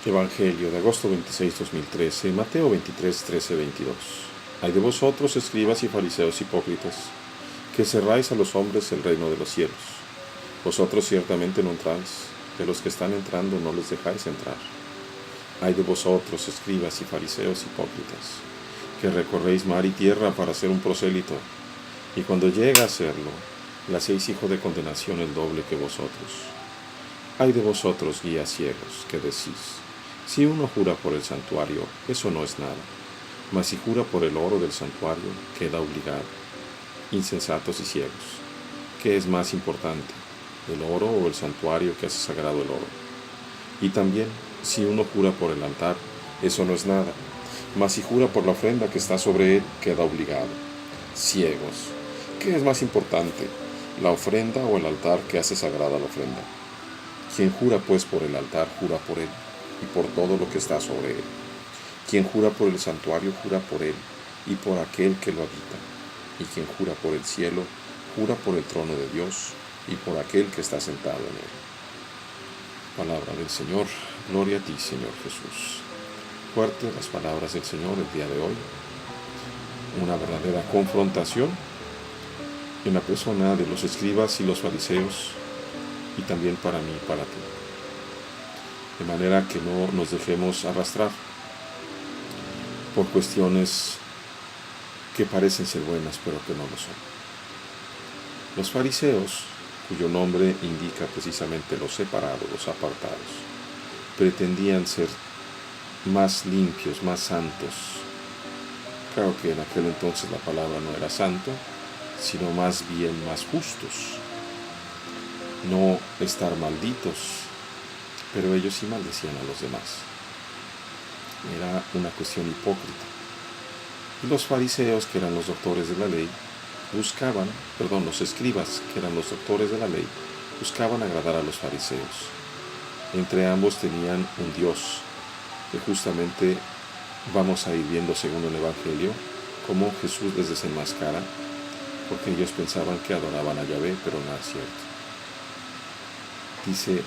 Evangelio de agosto 26, 2013, Mateo 23, 13, 22. Hay de vosotros, escribas y fariseos hipócritas, que cerráis a los hombres el reino de los cielos. Vosotros ciertamente no entráis, de los que están entrando no les dejáis entrar. Hay de vosotros, escribas y fariseos hipócritas, que recorréis mar y tierra para ser un prosélito, y cuando llega a serlo, le hacéis hijo de condenación el doble que vosotros. Hay de vosotros, guías ciegos, que decís: si uno jura por el santuario, eso no es nada, mas si jura por el oro del santuario, queda obligado. Insensatos y ciegos, ¿qué es más importante, el oro o el santuario que hace sagrado el oro? Y también, si uno jura por el altar, eso no es nada, mas si jura por la ofrenda que está sobre él, queda obligado. Ciegos, ¿qué es más importante, la ofrenda o el altar que hace sagrada la ofrenda? Quien jura pues por el altar, jura por él, y por todo lo que está sobre él. Quien jura por el santuario, jura por él, y por aquel que lo habita. Y quien jura por el cielo, jura por el trono de Dios, y por aquel que está sentado en él. Palabra del Señor. Gloria a ti, Señor Jesús. Fuerte las palabras del Señor el día de hoy. Una verdadera confrontación en la persona de los escribas y los fariseos, y también para mí y para ti. De manera que no nos dejemos arrastrar por cuestiones que parecen ser buenas, pero que no lo son. Los fariseos, cuyo nombre indica precisamente los separados, los apartados, pretendían ser más limpios, más santos. Claro que en aquel entonces la palabra no era santo, sino más bien más justos. No estar malditos, pero ellos sí maldecían a los demás. Era una cuestión hipócrita. Y los fariseos, que eran los doctores de la ley, los escribas, que eran los doctores de la ley, buscaban agradar a los fariseos. Entre ambos tenían un Dios, que justamente vamos a ir viendo según el Evangelio, cómo Jesús les desenmascara, porque ellos pensaban que adoraban a Yahvé, pero nada es cierto. Dice: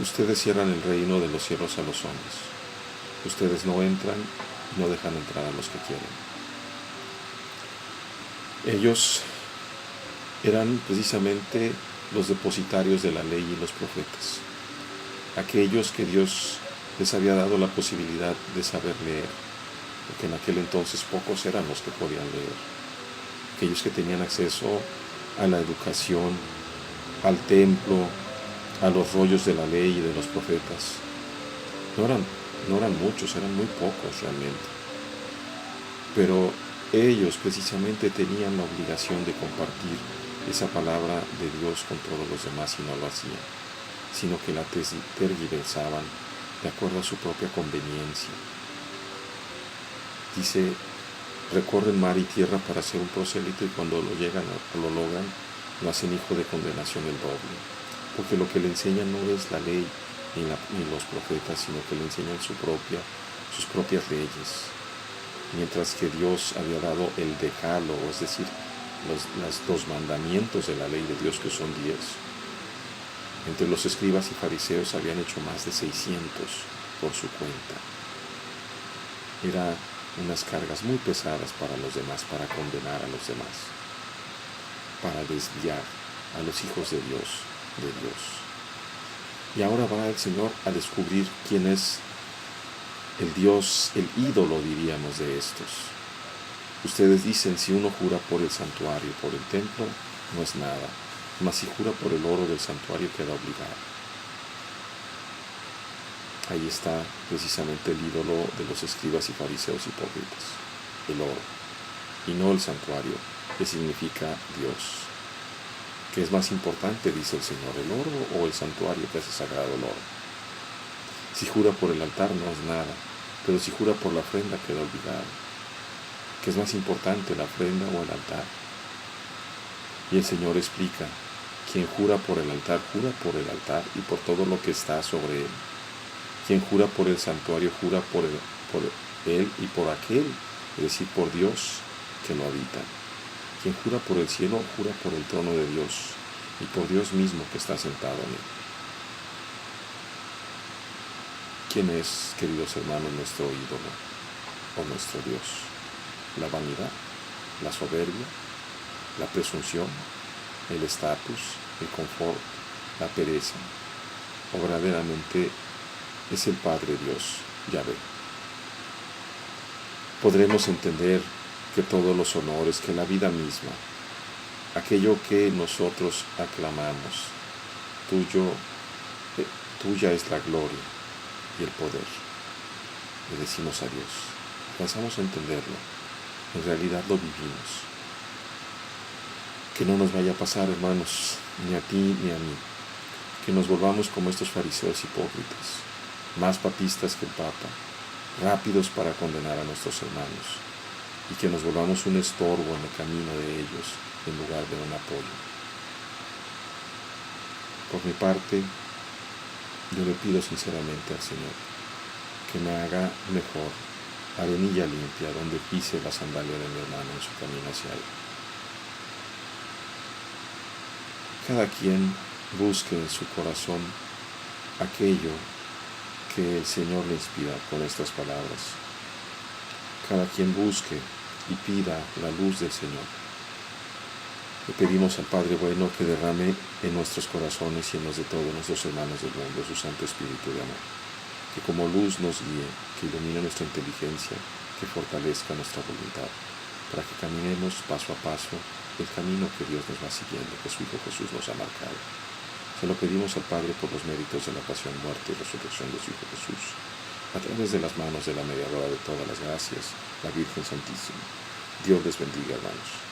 ustedes cierran el reino de los cielos a los hombres. Ustedes no entran y no dejan entrar a los que quieren. Ellos eran precisamente los depositarios de la ley y los profetas. Aquellos que Dios les había dado la posibilidad de saber leer, porque en aquel entonces pocos eran los que podían leer. Aquellos que tenían acceso a la educación, al templo, a los rollos de la ley y de los profetas. No eran muchos, eran muy pocos realmente. Pero ellos precisamente tenían la obligación de compartir esa palabra de Dios con todos los demás, y no lo hacían, sino que la tergiversaban de acuerdo a su propia conveniencia. Dice: recorren mar y tierra para ser un prosélito, y cuando lo logran, lo hacen hijo de condenación el doble. Porque lo que le enseñan no es la ley ni los profetas, sino que le enseñan sus propias leyes. Mientras que Dios había dado el decálogo, es decir, los mandamientos de la ley de Dios, que son 10. Entre los escribas y fariseos habían hecho más de 600 por su cuenta. Eran unas cargas muy pesadas para los demás, para condenar a los demás, para desviar a los hijos de Dios. Y ahora va el Señor a descubrir quién es el Dios, el ídolo, diríamos, de estos. Ustedes dicen: si uno jura por el santuario, por el templo, no es nada, mas si jura por el oro del santuario, queda obligado. Ahí está precisamente el ídolo de los escribas y fariseos hipócritas: el oro, y no el santuario, que significa Dios. ¿Qué es más importante, dice el Señor, el oro o el santuario que hace sagrado el oro? Si jura por el altar, no es nada, pero si jura por la ofrenda, queda obligado. ¿Qué es más importante, la ofrenda o el altar? Y el Señor explica: quien jura por el altar y por todo lo que está sobre él. Quien jura por el santuario, jura por él y por aquel, es decir, por Dios que lo habita. Quien jura por el cielo, jura por el trono de Dios y por Dios mismo que está sentado en él. ¿Quién es, queridos hermanos, nuestro ídolo o nuestro Dios? ¿La vanidad? ¿La soberbia? ¿La presunción? ¿El estatus? ¿El confort? ¿La pereza? ¿O verdaderamente es el Padre Dios, Yahvé? Podremos entender que todos los honores, que la vida misma, aquello que nosotros aclamamos, tuya es la gloria y el poder. Le decimos a Dios, alcanzamos a entenderlo, en realidad lo vivimos. Que no nos vaya a pasar, hermanos, ni a ti ni a mí, que nos volvamos como estos fariseos hipócritas, más papistas que el Papa, rápidos para condenar a nuestros hermanos, y que nos volvamos un estorbo en el camino de ellos en lugar de un apoyo. Por mi parte, yo le pido sinceramente al Señor que me haga mejor arenilla limpia donde pise la sandalia de mi hermano en su camino hacia Él. Cada quien busque en su corazón aquello que el Señor le inspira con estas palabras. Cada quien busque y pida la luz del Señor. Le pedimos al Padre bueno que derrame en nuestros corazones y en los de todos nuestros hermanos del mundo su Santo Espíritu de amor, que como luz nos guíe, que ilumine nuestra inteligencia, que fortalezca nuestra voluntad, para que caminemos paso a paso el camino que Dios nos va siguiendo, que su Hijo Jesús nos ha marcado. Se lo pedimos al Padre por los méritos de la pasión, muerte y resurrección de su Hijo Jesús, a través de las manos de la mediadora de todas las gracias, la Virgen Santísima. Dios les bendiga, hermanos.